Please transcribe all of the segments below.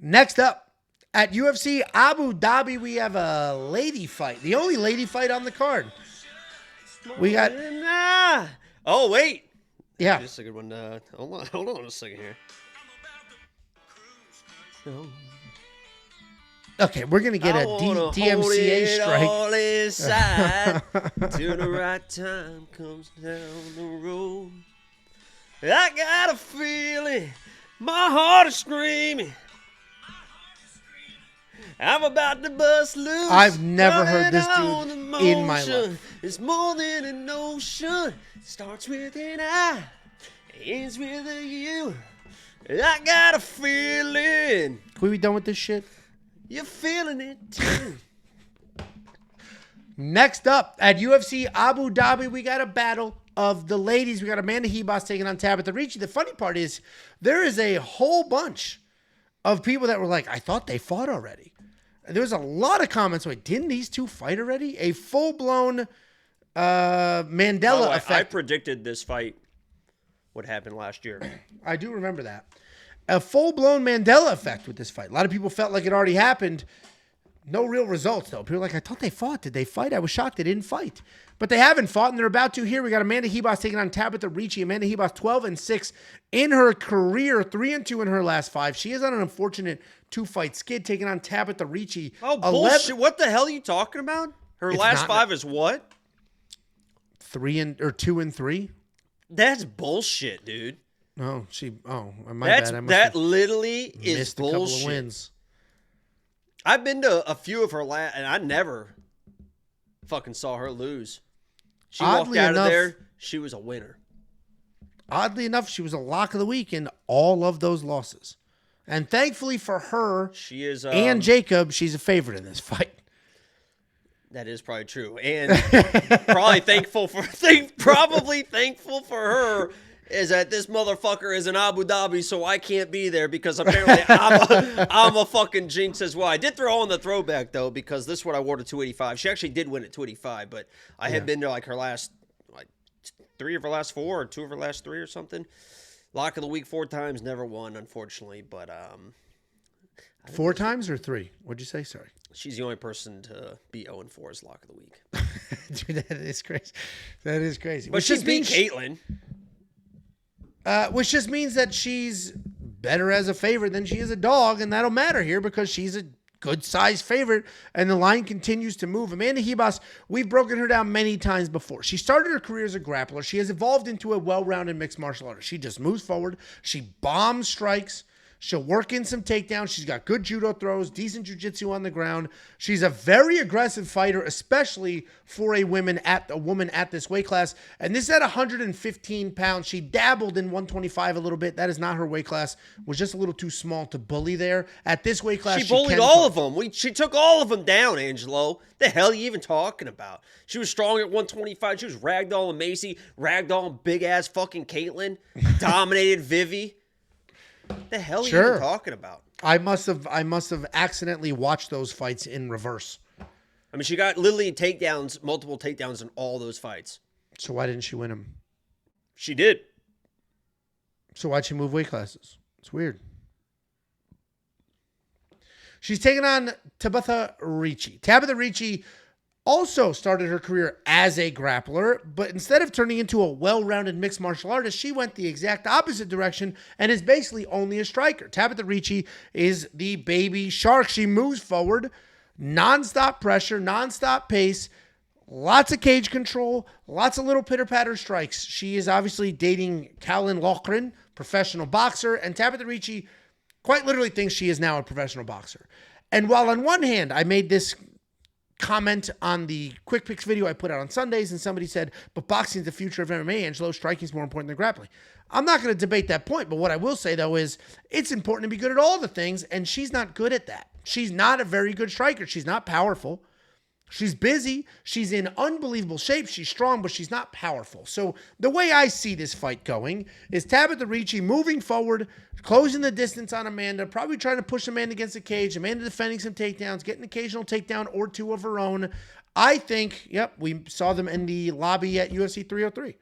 Next up, at UFC Abu Dhabi, we have a lady fight. The only lady fight on the card. We got... Oh, wait. Yeah. Just a good one. Hold on a second here. Okay, we're going to get a DMCA strike. All inside till the right time comes down the road. I got a feeling my heart is screaming. I'm about to bust loose. I've never heard this dude in my life. It's more than an ocean. Starts with an I, ends with a U. I got a feeling. Can we be done with this shit? You're feeling it too. Next up, at UFC Abu Dhabi, we got a battle of the ladies. We got Amanda Ribas taking on Tabatha Ricci. The funny part is there is a whole bunch of people that were like, I thought they fought already. There was a lot of comments like, didn't these two fight already? A full-blown Mandela effect. I predicted this fight would happen last year. I do remember that. A full-blown Mandela effect with this fight. A lot of people felt like it already happened. No real results, though. People were like, I thought they fought. Did they fight? I was shocked they didn't fight. But they haven't fought, and they're about to here. We got Amanda Ribas taking on Tabatha Ricci. Amanda Ribas 12-6 in her career, 3-2 in her last 5. She is on an unfortunate 2-fight skid, taking on Tabatha Ricci. Oh, bullshit. What the hell are you talking about? Her last 5 is what? 2-3? That's bullshit, dude. Oh, my bad. That literally is bullshit. A couple of wins. I've been to a few of her and I never fucking saw her lose. She walked out of there. She was a winner. Oddly enough, she was a lock of the week in all of those losses. And thankfully for her she is, and Jacob, she's a favorite in this fight. That is probably true. And probably thankful for her is that this motherfucker is in Abu Dhabi, so I can't be there because apparently I'm a fucking jinx as well. I did throw on the throwback, though, because this is what I wore to 285. She actually did win at 285, but I had been to like her last 3 of her last 4 or 2 of her last 3 or something. Lock of the week 4 times, never won, unfortunately. But 4 times or 3? What'd you say? Sorry. She's the only person to be 0-4 as lock of the week. Dude, that is crazy. That is crazy. But she beat Caitlyn. Which just means that she's better as a favorite than she is a dog, and that'll matter here because she's a good-sized favorite, and the line continues to move. Amanda Ribas, we've broken her down many times before. She started her career as a grappler. She has evolved into a well-rounded mixed martial artist. She just moves forward. She bombs strikes. She'll work in some takedowns. She's got good judo throws, decent jiu-jitsu on the ground. She's a very aggressive fighter, especially for a woman at this weight class. And this is at 115 pounds. She dabbled in 125 a little bit. That is not her weight class. Was just a little too small to bully there. At this weight class, she bullied all of them. She took all of them down, Angelo. The hell are you even talking about? She was strong at 125. She was ragdolling Macy, ragdolling big-ass fucking Caitlyn, dominated Vivi. The hell are you even talking about? I must have accidentally watched those fights in reverse. I mean, she got literally takedowns, multiple takedowns in all those fights. So why didn't she win them? She did. So why'd she move weight classes? It's weird. She's taking on Tabatha Ricci. Tabatha Ricci also started her career as a grappler, but instead of turning into a well-rounded mixed martial artist, she went the exact opposite direction and is basically only a striker. Tabatha Ricci is the baby shark. She moves forward, nonstop pressure, nonstop pace, lots of cage control, lots of little pitter-patter strikes. She is obviously dating Callan Loughran, professional boxer, and Tabatha Ricci quite literally thinks she is now a professional boxer. And while on one hand, I made this comment on the quick picks video I put out on Sundays, and somebody said, but boxing is the future of MMA, Angelo. Striking is more important than grappling. I'm not going to debate that point, but what I will say, though, is it's important to be good at all the things, and she's not good at that. She's not a very good striker. She's not powerful. She's busy. She's in unbelievable shape. She's strong, but she's not powerful. So the way I see this fight going is Tabatha Ricci moving forward, closing the distance on Amanda, probably trying to push Amanda against the cage, Amanda defending some takedowns, getting an occasional takedown or 2 of her own. I think, we saw them in the lobby at UFC 303.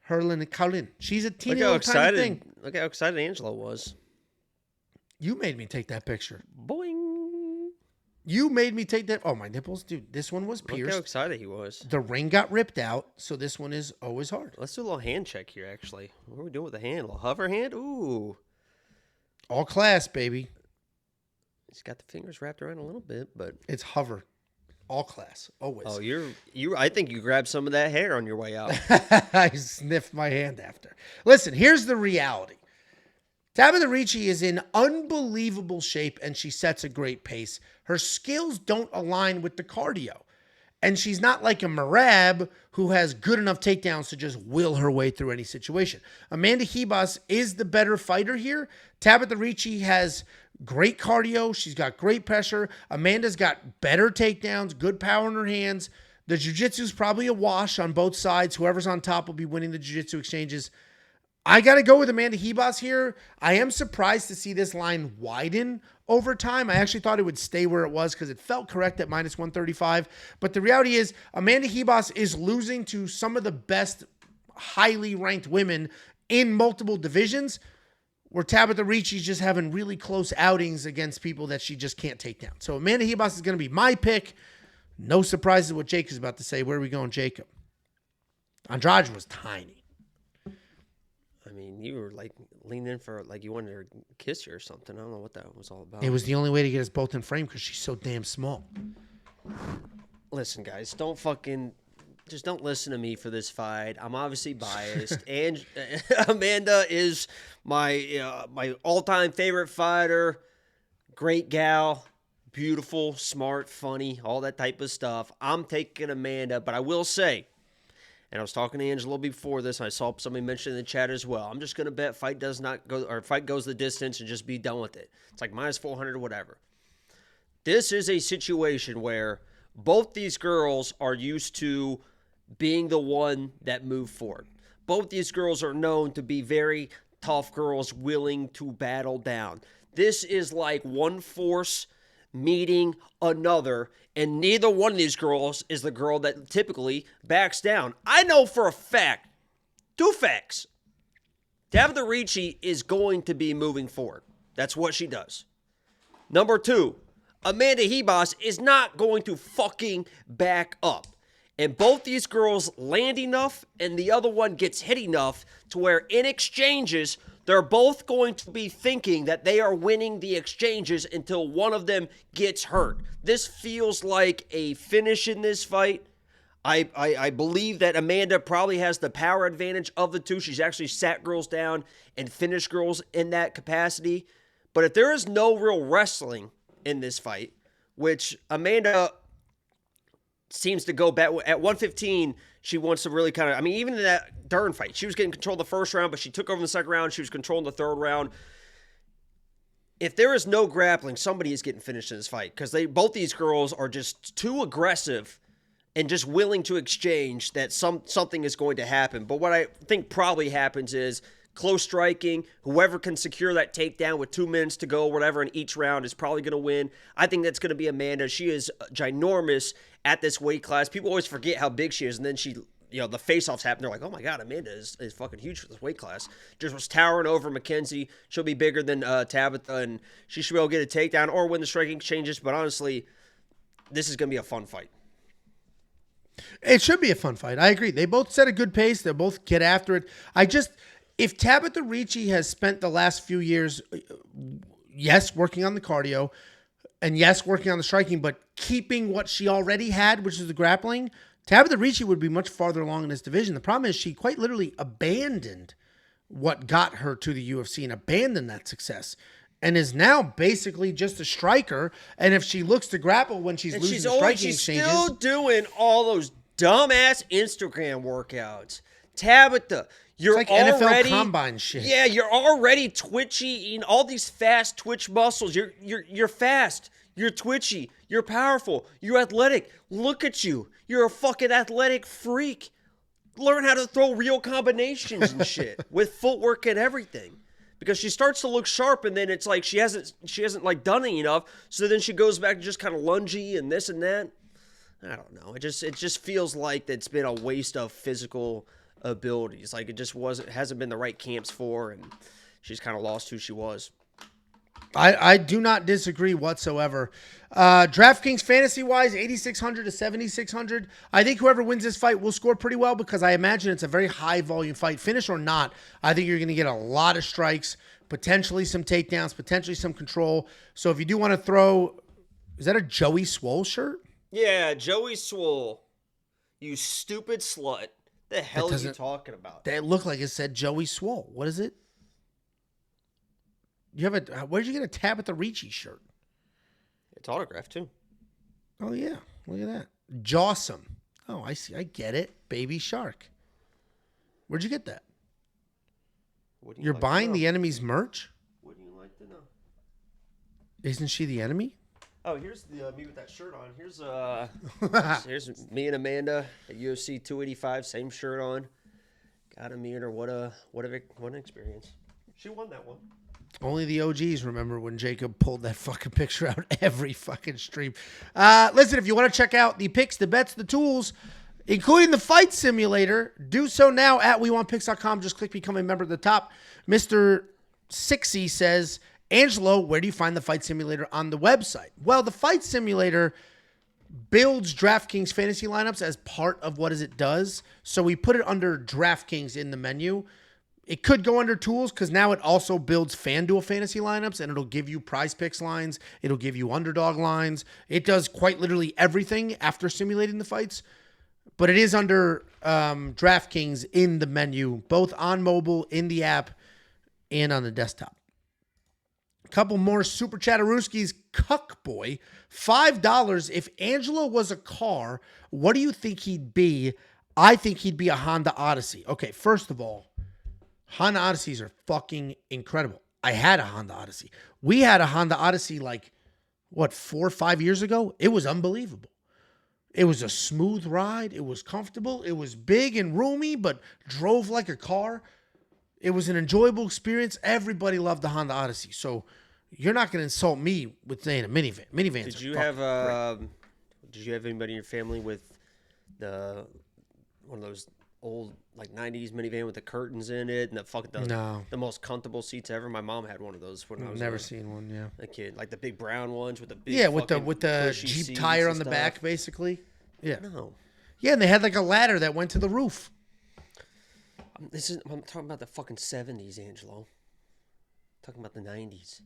Herlin and Colin. She's a teeny little tiny thing. Look how excited Angelo was. You made me take that picture. Boing. You made me take that. Oh, my nipples. Dude, this one was Look pierced. how excited he was. The ring got ripped out, so this one is always hard. Let's do a little hand check here, actually. What are we doing with the hand? A little hover hand? Ooh. All class, baby. He's got the fingers wrapped around a little bit, but... It's hover. All class. Always. Oh, I think you grabbed some of that hair on your way out. I sniffed my hand after. Listen, here's the reality. Tabatha Ricci is in unbelievable shape, and she sets a great pace. Her skills don't align with the cardio. And she's not like a Merab who has good enough takedowns to just will her way through any situation. Amanda Ribas is the better fighter here. Tabatha Ricci has great cardio. She's got great pressure. Amanda's got better takedowns, good power in her hands. The jiu-jitsu is probably a wash on both sides. Whoever's on top will be winning the jiu-jitsu exchanges. I got to go with Amanda Ribas here. I am surprised to see this line widen over time. I actually thought it would stay where it was because it felt correct at minus 135. But the reality is Amanda Ribas is losing to some of the best highly ranked women in multiple divisions, where Tabatha Ricci's just having really close outings against people that she just can't take down. So Amanda Ribas is going to be my pick. No surprises what Jake is about to say. Where are we going, Jacob? Andrade was tiny. I mean, you were like leaning in for like you wanted her to kiss you or something. I don't know what that was all about. It was the only way to get us both in frame because she's so damn small. Listen, guys, just don't listen to me for this fight. I'm obviously biased, and Amanda is my all-time favorite fighter. Great gal, beautiful, smart, funny, all that type of stuff. I'm taking Amanda, but I will say, and I was talking to Angela before this, and I saw somebody mention in the chat as well. I'm just going to bet fight goes the distance and just be done with it. It's like minus 400 or whatever. This is a situation where both these girls are used to being the one that move forward. Both these girls are known to be very tough girls willing to battle down. This is like one force meeting another, and neither one of these girls is the girl that typically backs down. I know for a fact, 2 facts, Tabatha Ricci is going to be moving forward. That's what she does. Number 2, Amanda Ribas is not going to fucking back up. And both these girls land enough, and the other one gets hit enough to where in exchanges, they're both going to be thinking that they are winning the exchanges until one of them gets hurt. This feels like a finish in this fight. I believe that Amanda probably has the power advantage of the two. She's actually sat girls down and finished girls in that capacity. But if there is no real wrestling in this fight, which Amanda seems to go back at 115, she wants to really kind of, I mean, even in that Dern fight, she was getting control of the first round, but she took over in the second round. She was controlling the third round. If there is no grappling, somebody is getting finished in this fight because both these girls are just too aggressive and just willing to exchange that something is going to happen. But what I think probably happens is close striking. Whoever can secure that takedown with 2 minutes to go, whatever, in each round is probably going to win. I think that's going to be Amanda. She is ginormous at this weight class. People always forget how big she is, and then the face-offs happen. They're like, oh my God, Amanda is fucking huge for this weight class. Just was towering over Mackenzie. She'll be bigger than Tabatha, and she should be able to get a takedown or win the striking exchanges. But honestly, this is going to be a fun fight. It should be a fun fight. I agree. They both set a good pace. They both get after it. If Tabatha Ricci has spent the last few years, yes, working on the cardio, and yes, working on the striking, but keeping what she already had, which is the grappling, Tabatha Ricci would be much farther along in this division. The problem is she quite literally abandoned what got her to the UFC and abandoned that success, and is now basically just a striker. And if she looks to grapple when she's losing the striking exchanges, she's still doing all those dumbass Instagram workouts. Tabatha, you're like already NFL Combine shit. Yeah, you're already twitchy in all these fast twitch muscles. You're fast. You're twitchy. You're powerful. You're athletic. Look at you. You're a fucking athletic freak. Learn how to throw real combinations and shit with footwork and everything. Because she starts to look sharp, and then it's like she hasn't like done enough. So then she goes back to just kind of lungy and this and that. I don't know. It just feels like it's been a waste of physical abilities. Like it just hasn't been the right camps for, and she's kind of lost who she was. I do not disagree whatsoever. DraftKings fantasy-wise, 8,600 to 7,600. I think whoever wins this fight will score pretty well because I imagine it's a very high-volume fight. Finish or not, I think you're going to get a lot of strikes, potentially some takedowns, potentially some control. So if you do want to throw... Is that a Joey Swole shirt? Yeah, Joey Swole. You stupid slut. The hell are you talking about? That looked like it said Joey Swole. What is it? You have a... Where did you get a Tabatha Ricci shirt? It's autographed, too. Oh, yeah. Look at that. Jawsome. Oh, I see. I get it. Baby Shark. Where'd you get that? You're buying the enemy's merch? Wouldn't you like to know? Isn't she the enemy? Oh, here's the me with that shirt on. Here's me and Amanda at UFC 285, same shirt on. Got to meet her. What an experience. She won that one. Only the OGs remember when Jacob pulled that fucking picture out every fucking stream. Listen, if you want to check out the picks, the bets, the tools, including the fight simulator, do so now at WeWantPicks.com. Just click become a member at the top. Mr. Sixy says, Angelo, where do you find the fight simulator on the website? Well, the fight simulator builds DraftKings fantasy lineups as part of what it does. So we put it under DraftKings in the menu. It could go under tools because now it also builds FanDuel fantasy lineups and it'll give you prize picks lines. It'll give you underdog lines. It does quite literally everything after simulating the fights. But it is under DraftKings in the menu, both on mobile, in the app, and on the desktop. A couple more Super Chatterooskies. Cuck Boy, $5. If Angelo was a car, what do you think he'd be? I think he'd be a Honda Odyssey. Okay, first of all, Honda Odysseys are fucking incredible. I had a Honda Odyssey. We had a Honda Odyssey 4 or 5 years ago? It was unbelievable. It was a smooth ride. It was comfortable. It was big and roomy, but drove like a car. It was an enjoyable experience. Everybody loved the Honda Odyssey. So you're not going to insult me with saying a minivan. Minivans. Did you have anybody in your family with one of those old 90s minivan with the curtains in it and the most comfortable seats ever? My mom had one of those when I was never seen one. Yeah, a kid, like the big brown ones with the big with the Jeep tire on the back, basically. Yeah, no, yeah, and they had a ladder that went to the roof. I'm talking about the fucking 70s, Angelo. I'm talking about the 90s.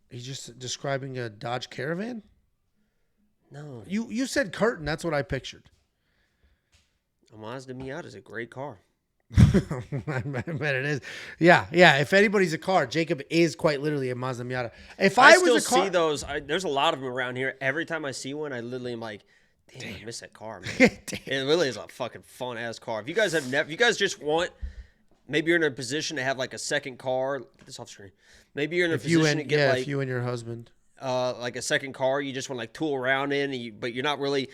He's just describing a Dodge Caravan. No, you said curtain. That's what I pictured. A Mazda Miata is a great car. I bet it is. Yeah. If anybody's a car, Jacob is quite literally a Mazda Miata. If I was a car, see those. There's a lot of them around here. Every time I see one, I literally am like, damn. I miss that car, man. It really is a fucking fun ass car. If you guys just want, maybe you're in a position to have a second car. Get this off screen. Maybe you're in a position to get if you and your husband. A second car you just want to tool around in, but you don't really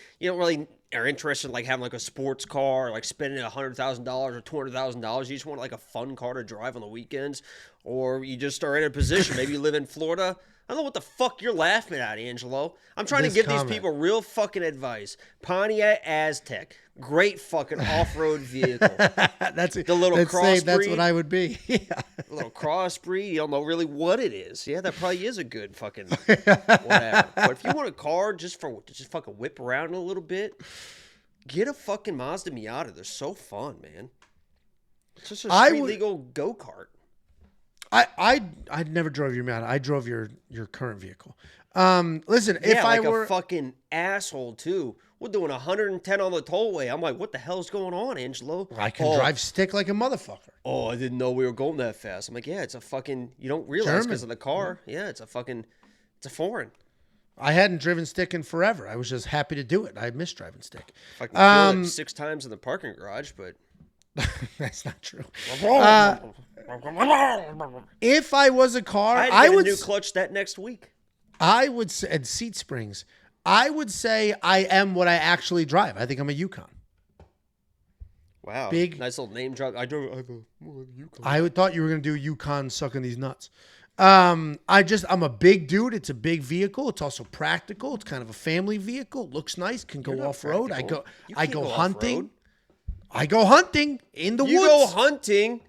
are interested in having a sports car or spending $100,000 or $200,000. You just want a fun car to drive on the weekends, or you just are in a position. Maybe you live in Florida. I don't know what the fuck you're laughing at, Angelo. I'm trying to give these people real fucking advice. Pontiac Aztec, great fucking off-road vehicle. That's what I would be. Yeah. A little crossbreed. You don't know really what it is. Yeah, that probably is a good fucking whatever. But if you want a car just fucking whip around a little bit, get a fucking Mazda Miata. They're so fun, man. It's just a street legal go-kart. I never drove your Miata. I drove your current vehicle. Listen, if I were a fucking asshole too, we're doing 110 on the tollway. I'm like, what the hell's going on, Angelo? I can drive stick like a motherfucker. Oh, I didn't know we were going that fast. I'm like, yeah, it's a fucking. You don't realize because of the car. Yeah, it's a foreign. I hadn't driven stick in forever. I was just happy to do it. I miss driving stick. I can feel it 6 times in the parking garage, but. That's not true. If I was a car, I would get a new clutch that next week. I would say, and seat springs. I would say I am what I actually drive. I think I'm a Yukon. Wow, big, nice little name drop. I drove a Yukon. I thought you were gonna do Yukon sucking these nuts. I'm a big dude. It's a big vehicle. It's also practical. It's kind of a family vehicle. Looks nice. Can go off road. I go hunting. I go hunting in the woods. You go hunting?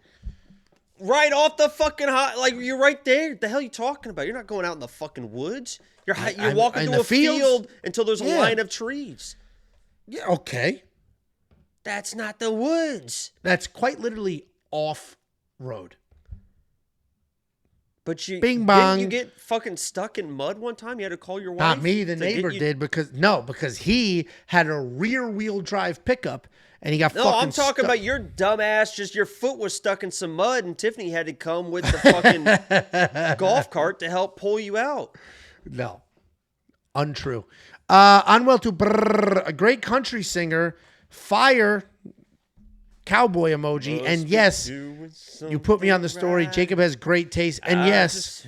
right off the fucking hot. Like, you're right there. The hell are you talking about? You're not going out in the fucking woods. You're walking in through the a field until there's a Yeah. line of trees. Yeah, okay. That's not the woods. That's quite literally off-road. But Bing bong. Didn't you get fucking stuck in mud one time? You had to call your wife? Not me, the neighbor did because he had a rear-wheel drive pickup and he got No, fucking I'm talking stuck. about your dumb ass, just your foot was stuck in some mud and Tiffany had to come with the fucking golf cart to help pull you out. No. Untrue. Unwell to a great country singer, fire cowboy emoji, and yes, you put me on the story. Right. Jacob has great taste, and yes,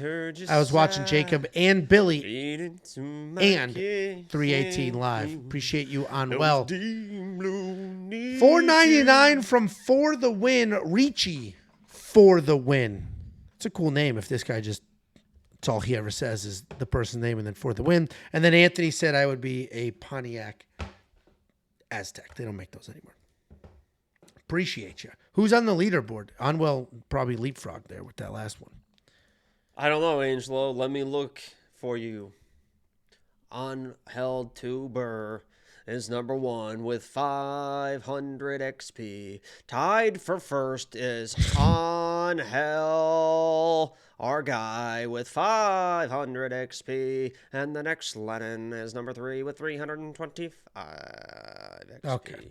I was watching Jacob and Billy and 318 live. Appreciate you, Unwell. $4.99 from For the Win, Ricci For the Win. It's a cool name if this guy just, that's all he ever says is the person's name and then For the Win. And then Anthony said I would be a Pontiac Aztec. They don't make those anymore. Appreciate you. Who's on the leaderboard? Unwell probably leapfrog there with that last one. I don't know, Angelo. Let me look for you. Unheld Tuber is number 1 with 500 XP. Tied for first is Angel, our guy, with 500 XP. And the next Lennon is number 3 with 325 XP. Okay.